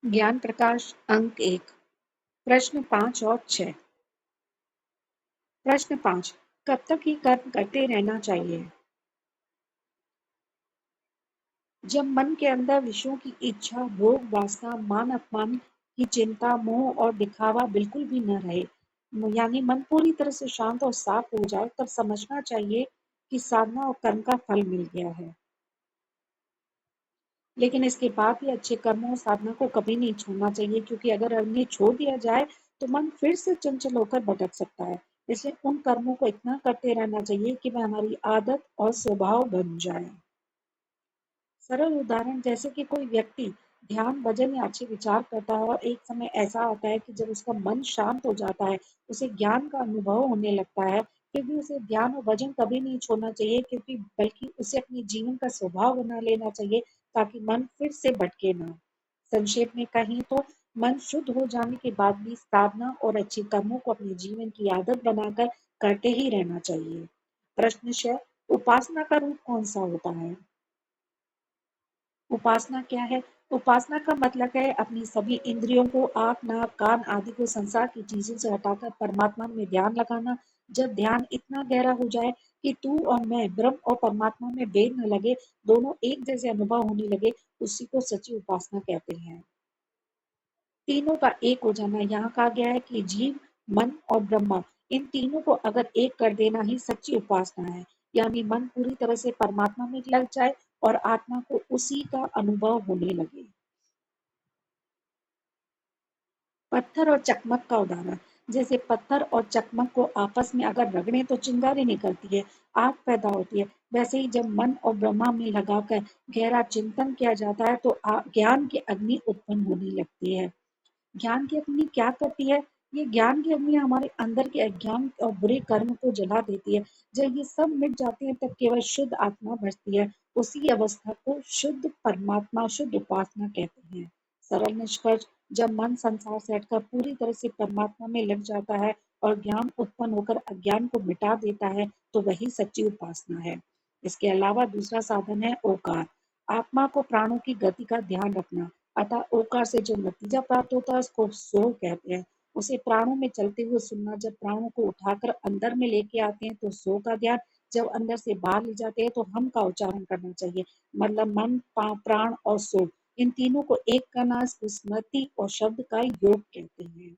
ज्ञान प्रकाश अंक 1 प्रश्न 5 और 6। प्रश्न 5 कब तक ही कर्म करते रहना चाहिए? जब मन के अंदर विषयों की इच्छा, भोग, वासना, मान अपमान की चिंता, मोह और दिखावा बिल्कुल भी न रहे, यानी मन पूरी तरह से शांत और साफ हो जाए, तब समझना चाहिए कि साधना और कर्म का फल मिल गया है। लेकिन इसके बाद भी अच्छे कर्मों और साधना को कभी नहीं छोड़ना चाहिए, क्योंकि अगर उन्हें छोड़ दिया जाए तो मन फिर से चंचल होकर भटक सकता है। इसलिए उन कर्मों को इतना करते रहना चाहिए कि वह हमारी आदत और स्वभाव बन जाए। सरल उदाहरण, जैसे कि कोई व्यक्ति ध्यान, भजन या अच्छे विचार करता है और एक समय ऐसा आता है कि जब उसका मन शांत हो जाता है, उसे ज्ञान का अनुभव होने लगता है। फिर भी उसे ध्यान और भजन कभी नहीं छोड़ना चाहिए, क्योंकि बल्कि उसे अपने जीवन का स्वभाव बना लेना चाहिए, ताकि मन फिर से भटके ना। संक्षेप में कहें तो मन शुद्ध हो जाने के बाद भी साधना और अच्छे कर्मों को अपने जीवन की आदत बनाकर करते ही रहना चाहिए। प्रश्न 6, उपासना का रूप कौन सा होता है? उपासना क्या है? उपासना का मतलब है अपनी सभी इंद्रियों को, आँख, नाक, कान आदि को संसार की चीज़ों से हटाकर परमात्मा में ध्यान लगाना। जब ध्यान इतना गहरा हो जाए कि तू और मैं, ब्रह्म और परमात्मा में भेद न लगे, दोनों एक जैसे अनुभव होने लगे, उसी को सच्ची उपासना कहते हैं। तीनों का एक हो जाना, यहाँ कहा गया है कि जीव, मन और ब्रह्मा, इन तीनों को अगर एक कर देना ही सच्ची उपासना है। यानी मन पूरी तरह से परमात्मा में लग जाए और आत्मा को उसी का अनुभव होने लगे। पत्थर और चकमक का उदाहरण, जैसे पत्थर और चकमक को आपस में अगर रगड़े तो चिंगारी निकलती है, आग पैदा होती है। वैसे ही जब मन और ब्रह्मा में लगाकर गहरा चिंतन किया जाता है तो ज्ञान की अग्नि उत्पन्न होने लगती है। ज्ञान की अग्नि क्या करती है? ये ज्ञान की अग्नि हमारे अंदर के अज्ञान और बुरे कर्म को जला देती है। जब ये सब मिट जाते हैं तब केवल शुद्ध आत्मा बचती है। उसी अवस्था को शुद्ध परमात्मा, शुद्ध उपासना कहते हैं। सरल निष्कर्ष, जब मन संसार से हटकर पूरी तरह से परमात्मा में लग जाता है और ज्ञान उत्पन्न होकर अज्ञान को मिटा देता है, तो वही सच्ची उपासना है। इसके अलावा दूसरा साधन है ओकार। आत्मा को प्राणों की गति का ध्यान रखना। अतः ओकार से जो नतीजा प्राप्त होता है उसको सो कहते हैं। उसे प्राणों में चलते हुए सुनना। जब प्राणों को उठाकर अंदर में लेके आते हैं तो सो का ध्यान, जब अंदर से बाहर ले जाते हैं तो हम का उच्चारण करना चाहिए। मतलब मन, प्राण और सो, इन तीनों को एक करना स्मृति और शब्द का योग कहते हैं।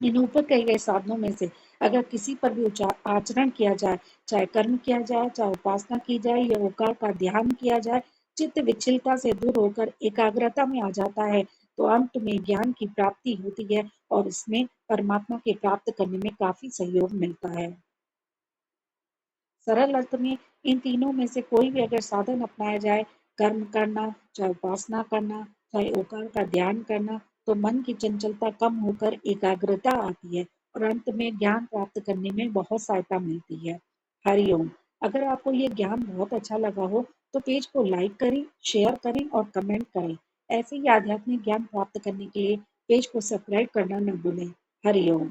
इन ऊपर कहे गए साधनों में से अगर किसी पर भी आचरण किया जाए, चाहे कर्म किया जाए, चाहे उपासना की जाए या ओकार का ध्यान किया जाए, चित्त विचलता से दूर होकर एकाग्रता में आ जाता है, तो अंत में ज्ञान की प्राप्ति होती है और इसमें परमात्मा के प्राप्त करने में काफी सहयोग मिलता है। सरल अर्थ में इन तीनों में से कोई भी अगर साधन अपनाया जाए, कर्म करना, चाहे उपासना करना, चाहे ओकार का ध्यान करना, तो मन की चंचलता कम होकर एकाग्रता आती है और अंत में ज्ञान प्राप्त करने में बहुत सहायता मिलती है। हरिओम। अगर आपको ये ज्ञान बहुत अच्छा लगा हो तो पेज को लाइक करें, शेयर करें और कमेंट करें। ऐसे ही आध्यात्मिक ज्ञान प्राप्त करने के लिए पेज को सब्सक्राइब करना न भूलें। हरिओम।